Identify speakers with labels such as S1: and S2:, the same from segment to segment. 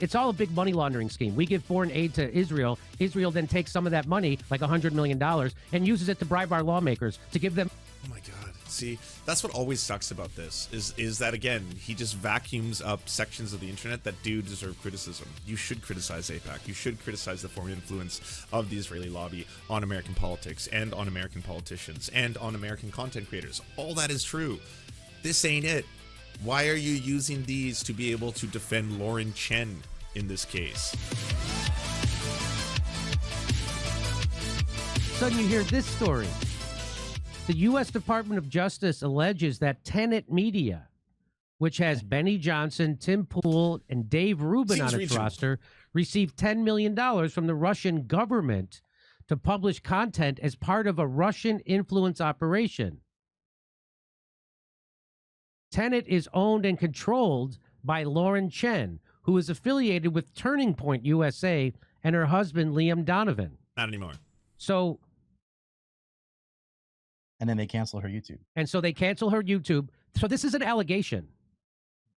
S1: It's all a big money laundering scheme. We give foreign aid to Israel. Israel then takes some of that money, like $100 million, and uses it to bribe our lawmakers to give them.
S2: Oh my God. See, that's what always sucks about this is that, again, he just vacuums up sections of the internet that do deserve criticism. You should criticize AIPAC. You should criticize the foreign influence of the Israeli lobby on American politics and on American politicians and on American content creators. All that is true. This ain't it. Why are you using these to be able to defend Lauren Chen in this case?
S1: Suddenly you hear this story. The U.S. Department of Justice alleges that Tenet Media, which has Benny Johnson, Tim Pool, and Dave Rubin on its roster, received $10 million from the Russian government to publish content as part of a Russian influence operation. Tenet is owned and controlled by Lauren Chen, who is affiliated with Turning Point USA and her husband, Liam Donovan.
S2: Not anymore.
S1: So...
S3: And then they cancel her YouTube.
S1: And so they cancel her YouTube. So this is an allegation.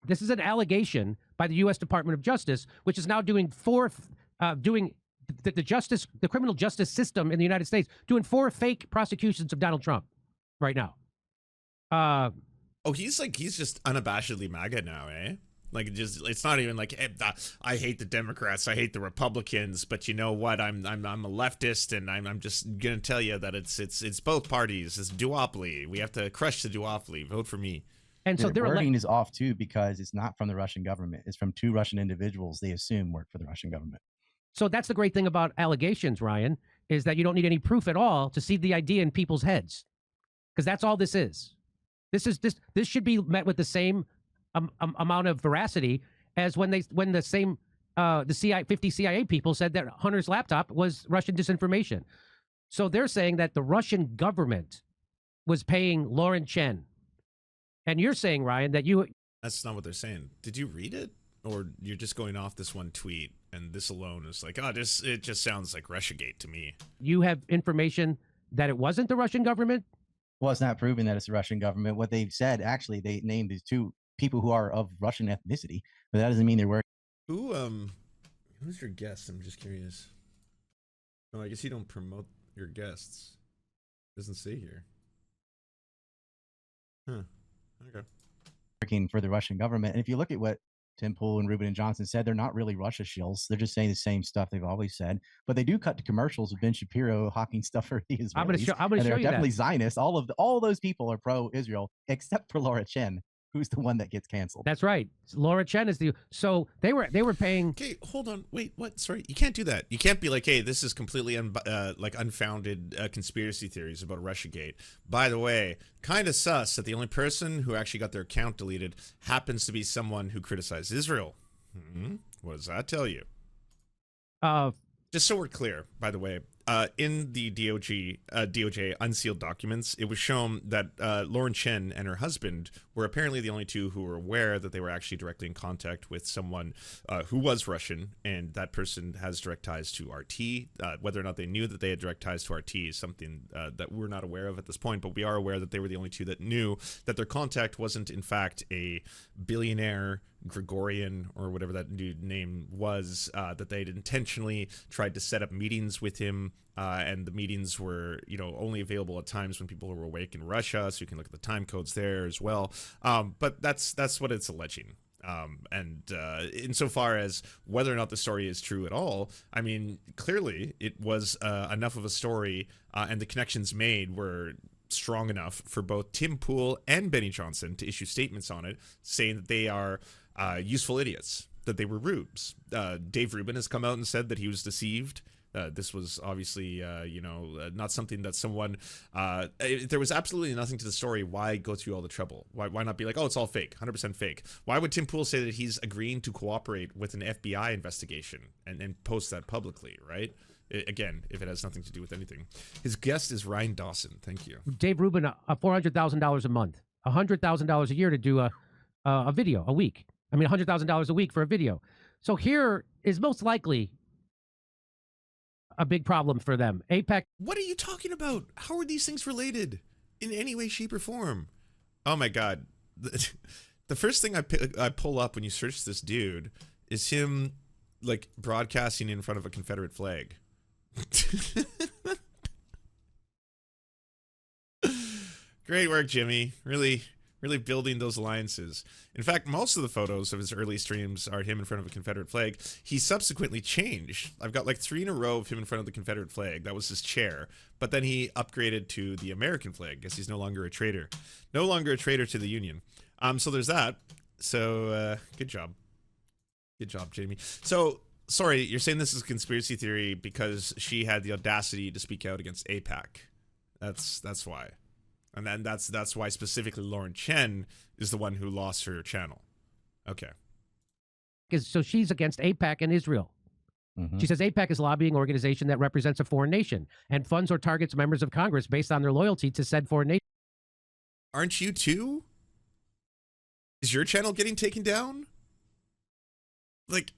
S1: This is an allegation by the U.S. Department of Justice, which is now doing the criminal justice system in the United States, doing 4 fake prosecutions of Donald Trump right now.
S2: Oh, he's just unabashedly MAGA now, eh? Like, it's not even like, hey, I hate the Democrats, I hate the Republicans, but you know what? I'm a leftist, and I'm just gonna tell you that it's both parties. It's duopoly. We have to crush the duopoly. Vote for me.
S1: And so
S3: their wording is off too, because it's not from the Russian government. It's from 2 Russian individuals they assume work for the Russian government.
S1: So that's the great thing about allegations, Ryan, is that you don't need any proof at all to see the idea in people's heads, because that's all this is. This should be met with the same amount of veracity as when the same 50 CIA people said that Hunter's laptop was Russian disinformation. So they're saying that the Russian government was paying Lauren Chen, and you're saying, Ryan, that you.
S2: That's not what they're saying. Did you read it, or you're just going off this one tweet and this alone is like, it just sounds like Russiagate to me.
S1: You have information that it wasn't the Russian government.
S3: Well, it's not proving that it's the Russian government. What they've said, actually, they named these 2 people who are of Russian ethnicity, but that doesn't mean they're working.
S2: Who's your guest? I'm just curious. No, I guess you don't promote your guests. It doesn't say here. Huh. Okay.
S3: Working for the Russian government. And if you look at what Tim Pool and Rubin and Johnson said, they're not really Russia shills. They're just saying the same stuff they've always said. But they do cut to commercials with Ben Shapiro hawking stuff for the Israelis.
S1: I'm going to show you
S3: definitely
S1: that.
S3: Zionists. All those people are pro-Israel, except for Laura Chen, who's the one that gets canceled.
S1: That's right. Laura Chen is so they were paying.
S2: Okay, hold on. Wait, what? Sorry, you can't do that. You can't be like, hey, this is completely unfounded conspiracy theories about Russiagate. By the way, kind of sus that the only person who actually got their account deleted happens to be someone who criticized Israel. What does that tell you? Just so we're clear, by the way, in the DOJ unsealed documents, it was shown that Lauren Chen and her husband were apparently the only 2 who were aware that they were actually directly in contact with someone who was Russian, and that person has direct ties to RT. Whether or not they knew that they had direct ties to RT is something that we're not aware of at this point, but we are aware that they were the only 2 that knew that their contact wasn't, in fact, a billionaire Gregorian or whatever that dude name was, that they'd intentionally tried to set up meetings with him, and the meetings were, only available at times when people were awake in Russia, so you can look at the time codes there as well. But that's what it's alleging. And insofar as whether or not the story is true at all, I mean, clearly it was enough of a story, and the connections made were strong enough for both Tim Pool and Benny Johnson to issue statements on it, saying that they are useful idiots, that they were rubes. Dave Rubin has come out and said that he was deceived. This was obviously, not something that someone, if there was absolutely nothing to the story, why go through all the trouble? Why not be like, oh, it's all fake, 100% fake? Why would Tim Pool say that he's agreeing to cooperate with an FBI investigation and post that publicly, right? Again, if it has nothing to do with anything. His guest is Ryan Dawson. Thank you.
S1: Dave Rubin, $400,000 a month, $100,000 a year to do a video a week. I mean, $100,000 a week for a video. So here is most likely a big problem for them. AIPAC.
S2: What are you talking about? How are these things related in any way, shape, or form? Oh my God. The first thing I pull up when you search this dude is him like broadcasting in front of a Confederate flag. Great work, Jimmy. Really building those alliances. In fact, most of the photos of his early streams are him in front of a Confederate flag. He subsequently changed. I've got like 3 in a row of him in front of the Confederate flag. That was his chair. But then he upgraded to the American flag. Guess he's no longer a traitor. No longer a traitor to the Union. So there's that. So good job. Good job, Jamie. So, sorry, you're saying this is a conspiracy theory because she had the audacity to speak out against AIPAC. That's why. And then that's why specifically Lauren Chen is the one who lost her channel. Okay.
S1: So she's against AIPAC and Israel. She says AIPAC is a lobbying organization that represents a foreign nation and funds or targets members of Congress based on their loyalty to said foreign nation.
S2: Aren't you too? Is your channel getting taken down? Like,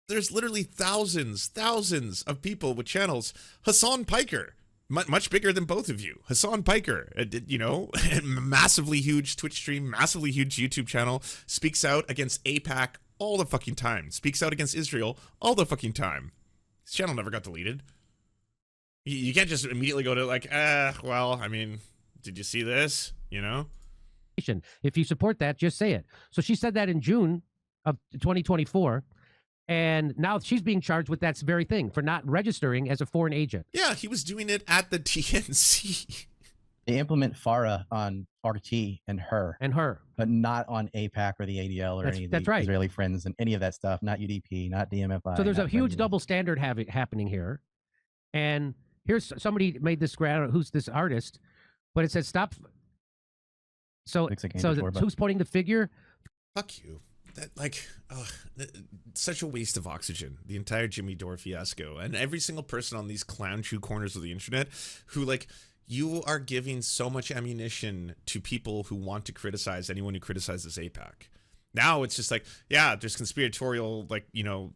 S2: there's literally thousands of people with channels. Hassan Piker. Much bigger than both of you. Hassan Piker, you know, massively huge Twitch stream, massively huge YouTube channel, speaks out against AIPAC all the fucking time. Speaks out against Israel all the fucking time. His channel never got deleted. You can't just immediately go to like, well, I mean, did you see this? You know?
S1: If you support that, just say it. So she said that in June of 2024. And now she's being charged with that very thing for not registering as a foreign agent.
S2: Yeah, he was doing it at the DNC.
S3: They implement FARA on RT and her, but not on AIPAC or the ADL or any of the Israeli Friends and any of that stuff. Not UDP, not DMFI.
S1: So there's a huge double standard happening here. And here's somebody made this graph. Who's this artist? But it says stop. So who's pointing the figure?
S2: Fuck you. That, like, such a waste of oxygen, the entire Jimmy Dore fiasco, and every single person on these clown shoe corners of the internet who, like, you are giving so much ammunition to people who want to criticize anyone who criticizes AIPAC. Now it's just like, yeah, there's conspiratorial, like, you know,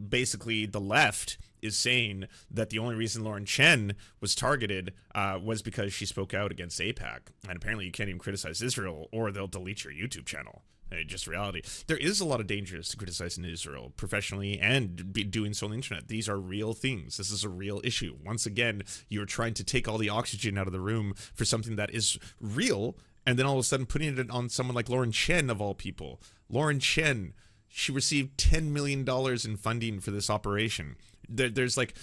S2: basically the left is saying that the only reason Lauren Chen was targeted was because she spoke out against AIPAC, and apparently you can't even criticize Israel or they'll delete your YouTube channel. Just reality. There is a lot of dangers to criticizing Israel professionally and doing so on the internet. These are real things. This is a real issue. Once again, you're trying to take all the oxygen out of the room for something that is real, and then all of a sudden putting it on someone like Lauren Chen, of all people. Lauren Chen, she received $10 million in funding for this operation. There's like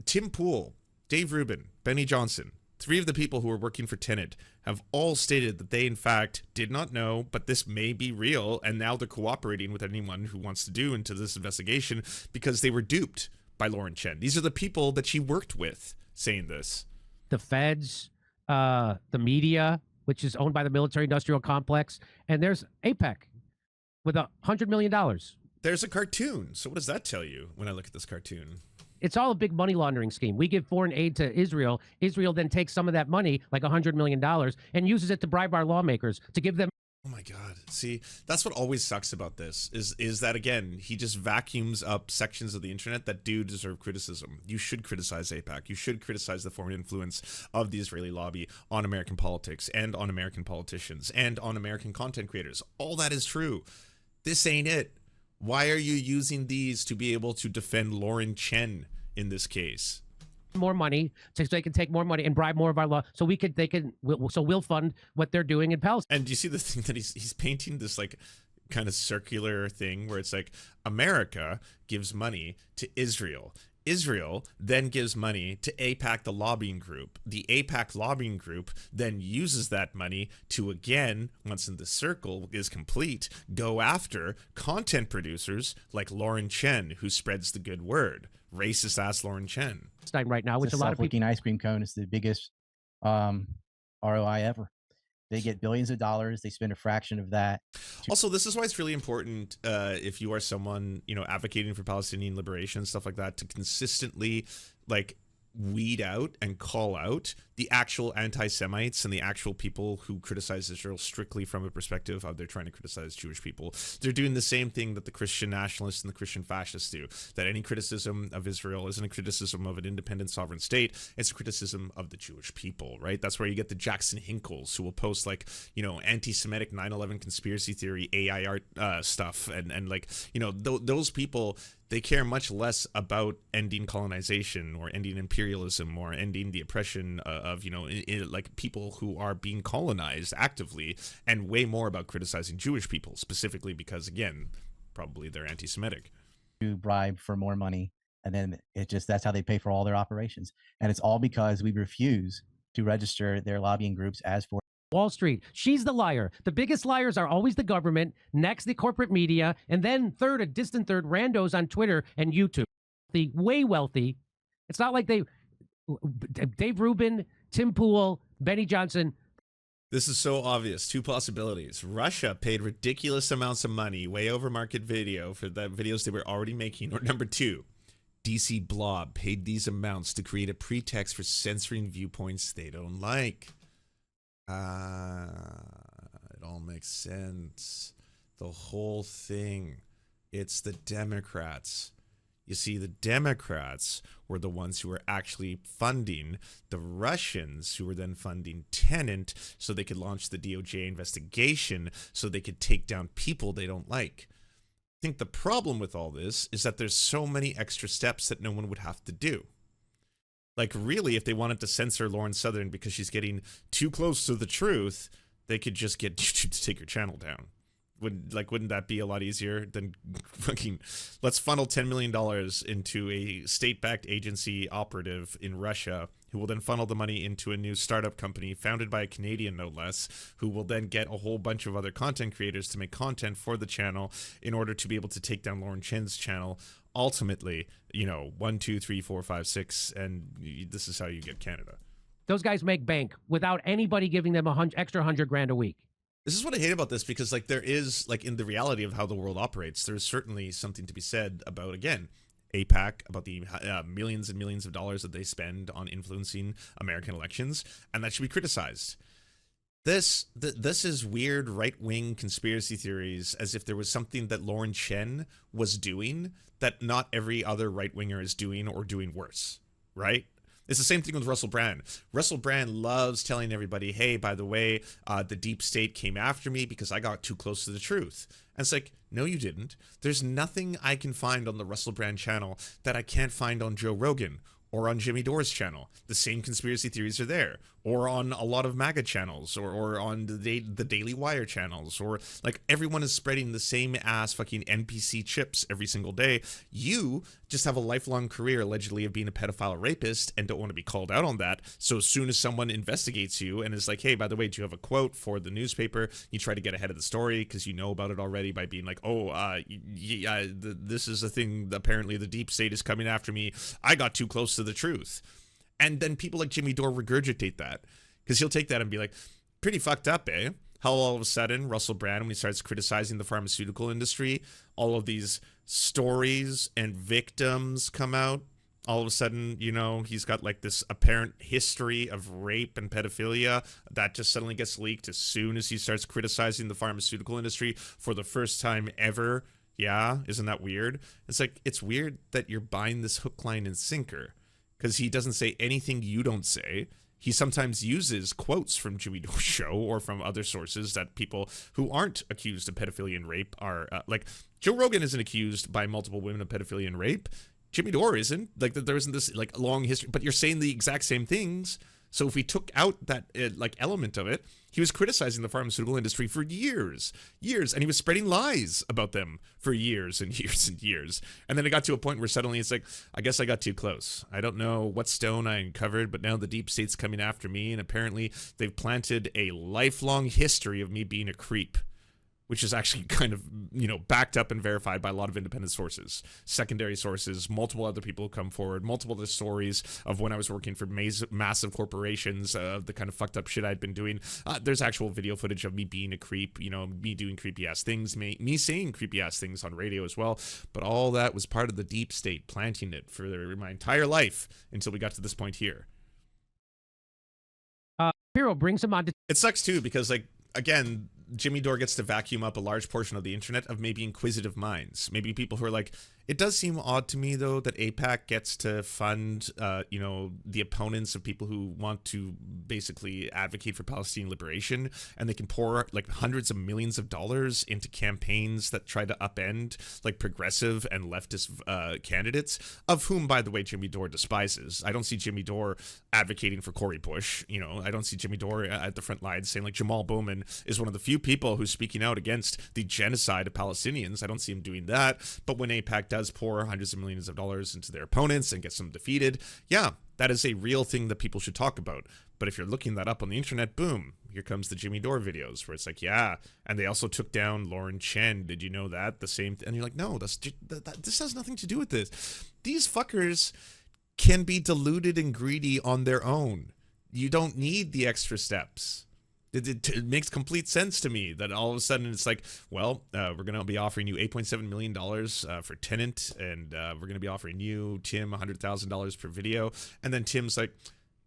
S2: Tim Pool, Dave Rubin, Benny Johnson, 3 of the people who are working for Tenet have all stated that they, in fact, did not know, but this may be real, and now they're cooperating with anyone who wants to do into this investigation because they were duped by Lauren Chen. These are the people that she worked with saying this.
S1: The feds, the media, which is owned by the military-industrial complex, and there's AIPAC with $100 million.
S2: There's a cartoon. So what does that tell you when I look at this cartoon?
S1: It's all a big money laundering scheme. We give foreign aid to Israel. Israel then takes some of that money, like $100 million, and uses it to bribe our lawmakers to give them.
S2: Oh my God. See, that's what always sucks about this is that, again, he just vacuums up sections of the internet that do deserve criticism. You should criticize AIPAC. You should criticize the foreign influence of the Israeli lobby on American politics and on American politicians and on American content creators. All that is true. This ain't it. Why are you using these to be able to defend Lauren Chen in this case?
S1: More money so they can take more money and bribe more of our law so we'll fund what they're doing in Palestine.
S2: And do you see the thing that he's painting this like kind of circular thing where it's like America gives money to Israel. Israel then gives money to AIPAC, the lobbying group. The AIPAC lobbying group then uses that money to, again, once in the circle is complete, go after content producers like Lauren Chen, who spreads the good word. Racist ass Lauren Chen.
S1: Right now, which a lot of people.
S3: Ice cream cone is the biggest ROI ever. They get billions of dollars. They spend a fraction of that.
S2: Also, this is why it's really important if you are someone, you know, advocating for Palestinian liberation and stuff like that, to consistently like weed out and call out the actual anti-Semites and the actual people who criticize Israel strictly from a perspective of they're trying to criticize Jewish people. They're doing the same thing that the Christian nationalists and the Christian fascists do, that any criticism of Israel isn't a criticism of an independent sovereign state, it's a criticism of the Jewish people, right? That's where you get the Jackson Hinkles who will post like, you know, anti-Semitic 9/11 conspiracy theory AI art stuff, and like, you know, those people, they care much less about ending colonization or ending imperialism or ending the oppression of, you know, like people who are being colonized actively, and way more about criticizing Jewish people specifically because, again, probably they're anti-Semitic.
S3: To bribe for more money, and then that's how they pay for all their operations. And it's all because we refuse to register their lobbying groups as for
S1: Wall Street. She's the liar. The biggest liars are always the government, next the corporate media, and then third, a distant third, randos on Twitter and YouTube. The way wealthy. It's not like Dave Rubin, Tim Pool, Benny Johnson.
S2: This is so obvious. Two possibilities. Russia paid ridiculous amounts of money, way over market video, for the videos they were already making. Or number two, DC Blob paid these amounts to create a pretext for censoring viewpoints they don't like. It all makes sense. The whole thing. It's the Democrats. You see, the Democrats were the ones who were actually funding the Russians, who were then funding Tenet, so they could launch the DOJ investigation, so they could take down people they don't like. I think the problem with all this is that there's so many extra steps that no one would have to do. Like, really, if they wanted to censor Lauren Southern because she's getting too close to the truth, they could just get YouTube to take her channel down. Wouldn't that be a lot easier than fucking, let's funnel $10 million into a state-backed agency operative in Russia, who will then funnel the money into a new startup company founded by a Canadian, no less, who will then get a whole bunch of other content creators to make content for the channel in order to be able to take down Lauren Chen's channel. Ultimately, you know, 1, 2, 3, 4, 5, 6, and this is how you get Canada.
S1: Those guys make bank without anybody giving them extra $100,000 a week.
S2: This is what I hate about this, because like there is, like, in the reality of how the world operates, there's certainly something to be said about, again, AIPAC, about the millions and millions of dollars that they spend on influencing American elections, and that should be criticized. This is weird right-wing conspiracy theories, as if there was something that Lauren Chen was doing that not every other right-winger is doing, or doing worse, right? It's the same thing with Russell Brand. Russell Brand loves telling everybody, hey, by the way, the deep state came after me because I got too close to the truth. And it's like, no, you didn't. There's nothing I can find on the Russell Brand channel that I can't find on Joe Rogan or on Jimmy Dore's channel. The same conspiracy theories are there, or on a lot of MAGA channels, or on the Daily Wire channels, or like everyone is spreading the same ass fucking NPC chips every single day. You just have a lifelong career allegedly of being a pedophile or rapist and don't want to be called out on that. So as soon as someone investigates you and is like, hey, by the way, do you have a quote for the newspaper? You try to get ahead of the story because you know about it already by being like, oh, this is a thing. Apparently the deep state is coming after me. I got too close to the truth. And then people like Jimmy Dore regurgitate that, because he'll take that and be like, pretty fucked up, eh? How all of a sudden Russell Brand, when he starts criticizing the pharmaceutical industry, all of these stories and victims come out. All of a sudden, you know, he's got like this apparent history of rape and pedophilia that just suddenly gets leaked as soon as he starts criticizing the pharmaceutical industry for the first time ever. Yeah, isn't that weird? It's like, it's weird that you're buying this hook, line, and sinker, because he doesn't say anything you don't say. He sometimes uses quotes from Jimmy Dore's show or from other sources that people who aren't accused of pedophilia and rape are, like, Joe Rogan isn't accused by multiple women of pedophilia and rape. Jimmy Dore isn't. Like, there isn't this, like, long history, but you're saying the exact same things. So if we took out that, like, element of it, he was criticizing the pharmaceutical industry for years, and he was spreading lies about them for years and years and years. And then it got to a point where suddenly it's like, I guess I got too close. I don't know what stone I uncovered, but now the deep state's coming after me, and apparently they've planted a lifelong history of me being a creep. which is actually kind of, backed up and verified by a lot of independent sources, secondary sources, multiple other people come forward, multiple other stories of when I was working for massive corporations, the kind of fucked up shit I'd been doing. There's actual video footage of me being a creep, me doing creepy ass things, me saying creepy ass things on radio as well. But all that was part of the deep state planting it for my entire life until we got to this point here.
S1: Hero brings him on to.
S2: It sucks too because, like, again, Jimmy Dore gets to vacuum up a large portion of the internet of maybe inquisitive minds, maybe people who are like, it does seem odd to me though that AIPAC gets to fund, the opponents of people who want to basically advocate for Palestinian liberation, and they can pour like hundreds of millions of dollars into campaigns that try to upend like progressive and leftist candidates, of whom, by the way, Jimmy Dore despises. I don't see Jimmy Dore advocating for Cory Bush. I don't see Jimmy Dore at the front lines saying like Jamal Bowman is one of the few people who's speaking out against the genocide of Palestinians. I don't see him doing that. But when AIPAC does pour hundreds of millions of dollars into their opponents and gets them defeated, yeah, that is a real thing that people should talk about. But if you're looking that up on the internet, boom, here comes the Jimmy Dore videos where it's like, yeah, and they also took down Lauren Chen. Did you know that? The same and you're like, no, this has nothing to do with this. These fuckers can be deluded and greedy on their own. You don't need the extra steps. It makes complete sense to me that all of a sudden it's like, well, we're going to be offering you $8.7 million for Tenet, and we're going to be offering you, Tim, $100,000 per video. And then Tim's like,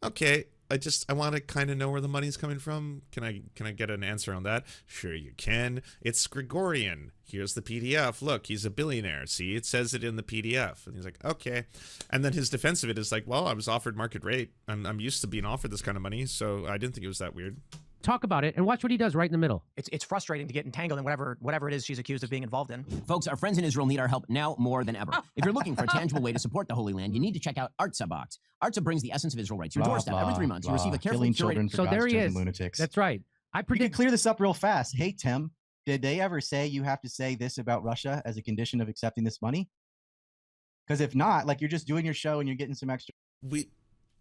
S2: okay, I want to kind of know where the money's coming from. Can I get an answer on that? Sure you can. It's Gregorian. Here's the PDF. Look, he's a billionaire. See, it says it in the PDF. And he's like, okay. And then his defense of it is like, well, I was offered market rate. I'm used to being offered this kind of money, so I didn't think it was that weird.
S1: Talk about it and watch what he does right in the middle.
S4: It's frustrating to get entangled in whatever it is she's accused of being involved in.
S5: Folks, our friends in Israel need our help now more than ever. If you're looking for a tangible way to support the Holy Land, you need to check out Artsa Box. Artsa brings the essence of Israel right to your doorstep. Every 3 months, you receive a carefully curated.
S3: For
S1: so there he is.
S3: Lunatics.
S1: That's right. I
S3: We can
S1: predict.
S3: clear this up real fast. Hey, Tim, did they ever say you have to say this about Russia as a condition of accepting this money? Because if not, like, you're just doing your show and you're getting some extra.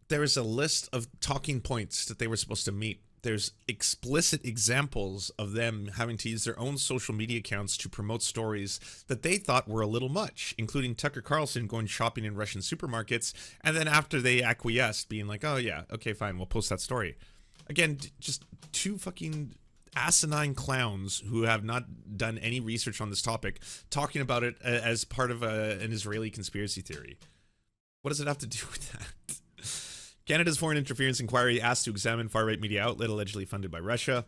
S2: There is a list of talking points that they were supposed to meet. There's explicit examples of them having to use their own social media accounts to promote stories that they thought were a little much, including Tucker Carlson going shopping in Russian supermarkets, and then after they acquiesced, being like, oh yeah, okay, fine, we'll post that story. Again, just two fucking asinine clowns who have not done any research on this topic, talking about it as part of an Israeli conspiracy theory. What does it have to do with that? Canada's Foreign Interference Inquiry asked to examine far-right media outlet allegedly funded by Russia.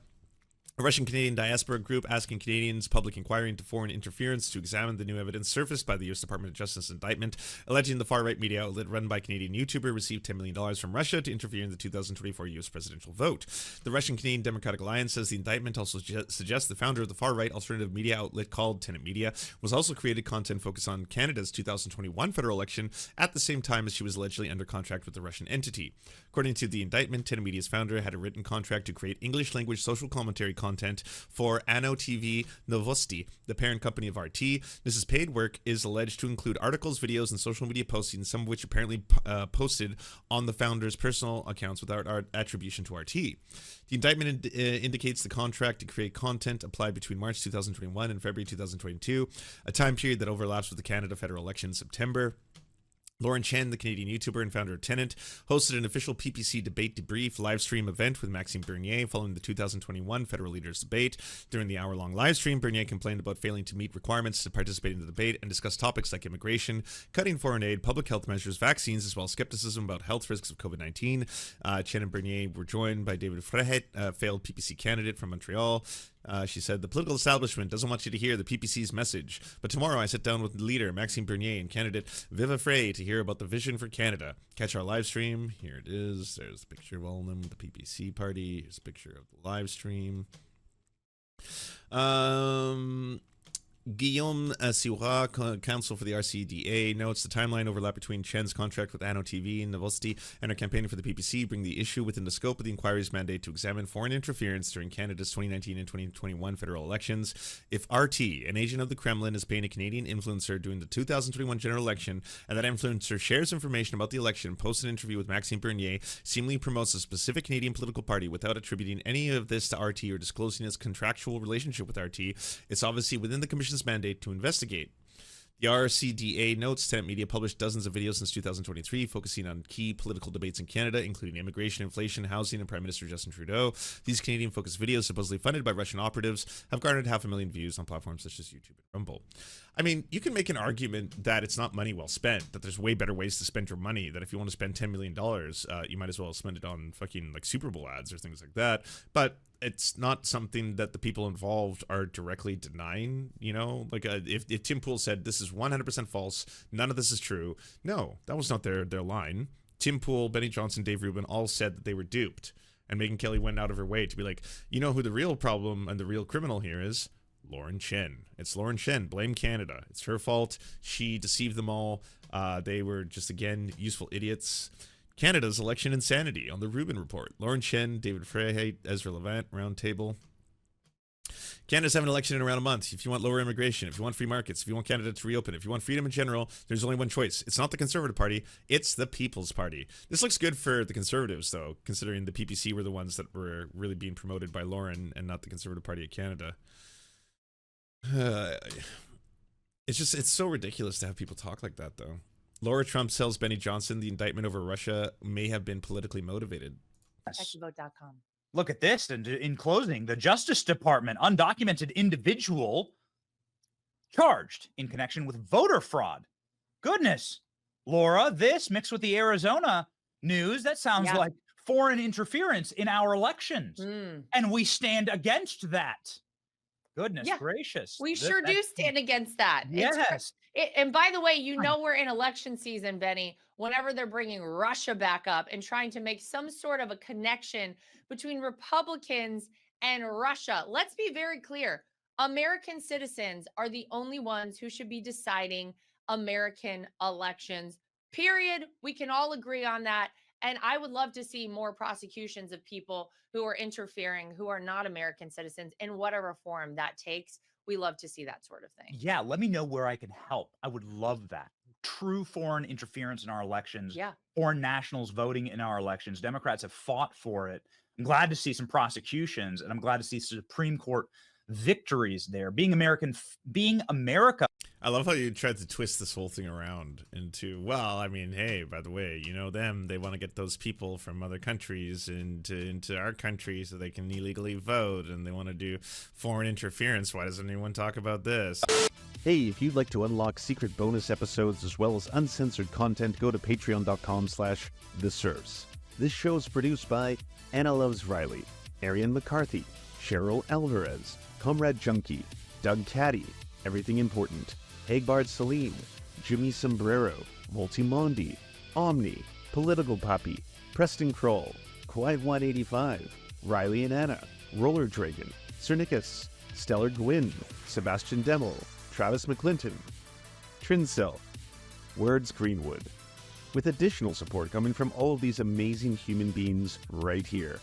S2: A Russian-Canadian diaspora group asking Canadians public inquiry into foreign interference to examine the new evidence surfaced by the U.S. Department of Justice indictment, alleging the far-right media outlet run by Canadian YouTuber received $10 million from Russia to interfere in the 2024 U.S. presidential vote. The Russian-Canadian Democratic Alliance says the indictment also suggests the founder of the far-right alternative media outlet called Tenet Media was also created content focused on Canada's 2021 federal election at the same time as she was allegedly under contract with the Russian entity. According to the indictment, Tenet Media's founder had a written contract to create English-language social commentary content for Ano TV Novosti, the parent company of RT. This paid work is alleged to include articles, videos, and social media postings, some of which apparently posted on the founder's personal accounts without attribution to RT. The indictment indicates the contract to create content applied between March 2021 and February 2022, a time period that overlaps with the Canada federal election in September. Lauren Chen, the Canadian YouTuber and founder of Tenet, hosted an official PPC debate debrief live stream event with Maxime Bernier following the 2021 federal leaders debate. During the hour-long live stream, Bernier complained about failing to meet requirements to participate in the debate and discussed topics like immigration, cutting foreign aid, public health measures, vaccines, as well as skepticism about health risks of COVID-19. Chen and Bernier were joined by David Frehet, a failed PPC candidate from Montreal. She said, the political establishment doesn't want you to hear the PPC's message. But tomorrow I sit down with leader Maxime Bernier and candidate Viva Frey to hear about the vision for Canada. Catch our live stream. Here it is. There's a picture of all of them, the PPC party. Here's a picture of the live stream. Guillaume Sirois, counsel for the RCDA, notes the timeline overlap between Chen's contract with Anno TV and Novosti and her campaigning for the PPC bring the issue within the scope of the inquiry's mandate to examine foreign interference during Canada's 2019 and 2021 federal elections. If RT, an agent of the Kremlin, is paying a Canadian influencer during the 2021 general election, and that influencer shares information about the election, posts an interview with Maxime Bernier, seemingly promotes a specific Canadian political party without attributing any of this to RT or disclosing its contractual relationship with RT, it's obviously within the Commission's mandate to investigate. The RCDA notes Tenet Media published dozens of videos since 2023 focusing on key political debates in Canada, including immigration, inflation, housing, and Prime Minister Justin Trudeau. These Canadian-focused videos, supposedly funded by Russian operatives, have garnered 500,000 views on platforms such as YouTube and Rumble. I mean, you can make an argument that it's not money well spent, that there's way better ways to spend your money, that if you want to spend $10 million, you might as well spend it on fucking like Super Bowl ads or things like that. But it's not something that the people involved are directly denying, you know? Like, if Tim Pool said, this is 100% false, none of this is true. No, that was not their line. Tim Pool, Benny Johnson, Dave Rubin all said that they were duped. And Megyn Kelly went out of her way to be like, you know who the real problem and the real criminal here is? Lauren Chen. It's Lauren Chen. Blame Canada. It's her fault. She deceived them all. They were just, again, useful idiots. Canada's election insanity on the Rubin Report. Lauren Chen, David Freyheit, Ezra Levant, Roundtable. Canada's having an election in around a month. If you want lower immigration, if you want free markets, if you want Canada to reopen, if you want freedom in general, there's only one choice. It's not the Conservative Party, it's the People's Party. This looks good for the Conservatives, though, considering the PPC were the ones that were really being promoted by Lauren and not the Conservative Party of Canada. It's so ridiculous to have people talk like that, though. Laura Trump tells Benny Johnson the indictment over Russia may have been politically motivated.
S6: Vote.com.
S7: Look at this. And in closing, the Justice Department, undocumented individual charged in connection with voter fraud. Goodness. Laura, this mixed with the Arizona news, that sounds like foreign interference in our elections. And we stand against that. Goodness gracious.
S6: We sure do stand against that.
S7: Yes.
S6: And by the way, you know we're in election season, Benny, whenever they're bringing Russia back up and trying to make some sort of a connection between Republicans and Russia. Let's be very clear. American citizens are the only ones who should be deciding American elections, period. We can all agree on that. And I would love to see more prosecutions of people who are interfering, who are not American citizens, in whatever form that takes. We love to see that sort of thing.
S7: Yeah, let me know where I can help. I would love that. True foreign interference in our elections.
S6: Yeah.
S7: Foreign nationals voting in our elections. Democrats have fought for it. I'm glad to see some prosecutions, and I'm glad to see Supreme Court victories there. Being America.
S2: I love how you tried to twist this whole thing around into, well, I mean, hey, by the way, you know them, they want to get those people from other countries into our country so they can illegally vote, and they want to do foreign interference. Why doesn't anyone talk about this?
S8: Hey, if you'd like to unlock secret bonus episodes as well as uncensored content, go to patreon.com/The Serfs. This show is produced by Anna Loves Riley, Arian McCarthy, Cheryl Alvarez, Comrade Junkie, Doug Caddy, Everything Important, Hagbard Celine, Jimmy Sombrero, Multimondi, Omni, Political Poppy, Preston Kroll, Quiet 185, Riley and Anna, Roller Dragon, Cernicus, Stellar Gwyn, Sebastian Demel, Travis McClinton, Trincel, Words Greenwood, with additional support coming from all of these amazing human beings right here.